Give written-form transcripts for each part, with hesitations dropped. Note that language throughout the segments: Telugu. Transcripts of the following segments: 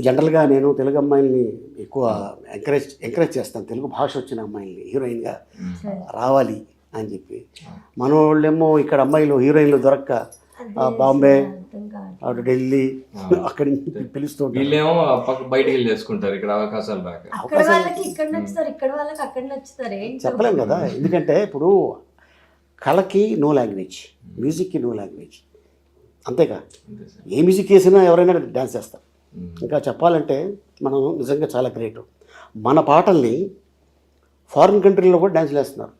జనరల్గా నేను తెలుగు అమ్మాయిల్ని ఎక్కువ ఎంకరేజ్ చేస్తాను, తెలుగు భాష వచ్చిన అమ్మాయిల్ని హీరోయిన్గా రావాలి అని చెప్పి. మన వాళ్ళేమో ఇక్కడ అమ్మాయిలు హీరోయిన్లు దొరక్క బాంబే, అటు ఢిల్లీ అక్కడి నుంచి పిలుస్తూ ఉంటారు. వీళ్ళేమో బయటికి వెళ్ళి చేసుకుంటారు, ఇక్కడ అవకాశాలు రాక. చెప్పలేం కదా, ఎందుకంటే ఇప్పుడు కళకి నో లాంగ్వేజ్, మ్యూజిక్కి నో లాంగ్వేజ్, అంతేగా. ఏ మ్యూజిక్ వేసినా ఎవరైనా డ్యాన్స్ చేస్తారు. ఇంకా చెప్పాలంటే మనం నిజంగా చాలా గ్రేట్. మన పాటల్ని ఫారిన్ కంట్రీలో కూడా డ్యాన్స్లు వేస్తున్నారు,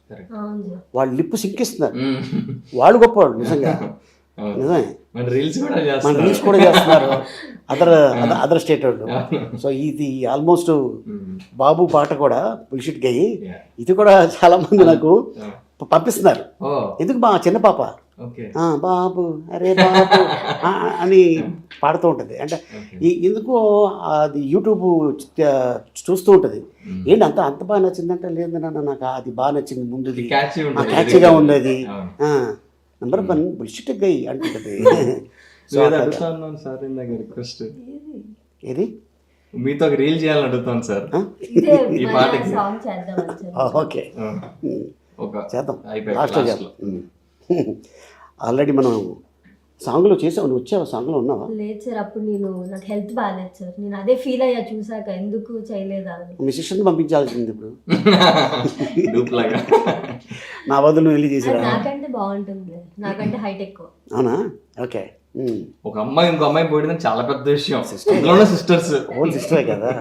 వాళ్ళు లిప్పు సింకిస్తున్నారు, వాళ్ళు గొప్పవాళ్ళు నిజంగా. నిజమే, మన రీల్స్ కూడా చేస్తున్నారు అదర్ స్టేట్ వాళ్ళు. సో ఇది ఆల్మోస్ట్ బాబు పాట కూడా బుల్షిట్ గయి, ఇది కూడా చాలా మంది నాకు పంపిస్తున్నారు. ఎందుకు మా చిన్న పాప బాబు అరే బాబు అని పాడుతూ ఉంటుంది. అంటే ఎందుకో అది యూట్యూబ్ చూస్తూ ఉంటుంది. ఏంటి అంత బాగా నచ్చిందంటే, లేదు నాన్న నాకు అది బాగా నచ్చింది, ముందుది క్యాచీగా ఉండేది, నెంబర్ 1 బుల్షిట్ గై అంటుంటుంది. ఏది మీతో ఒక రీల్ చేయాలని అడుగుతాను సార్ ఈ పాటకి. ఓకే చేద్దాం, లాస్ట్లో చేద్దాం. ఆల్రెడీ మనం సాంగ్లో చేసావు, నువ్వు వచ్చావా? సాంగ్లో ఉన్నావా? లేదు సార్, అప్పుడు నాకు హెల్త్ బాగాలేదు సార్, నేను అదే ఫీల్ అయ్యా చూసాక, ఎందుకు చేయలేదా. మీ సిస్టర్ని పంపించాల్సింది ఇప్పుడు నా బదులు నువ్వు వెళ్ళి చేసిరా. నాకంటే బాగుంటుంది, నాకంటే హైట్ ఎక్కువ. అవునా? ఓకే. ఒక అమ్మాయి ఇంకో అమ్మాయి పోయిందని చాలా పెద్ద విషయం, సిస్టర్స్ ఓన్ సిస్టరే కదా.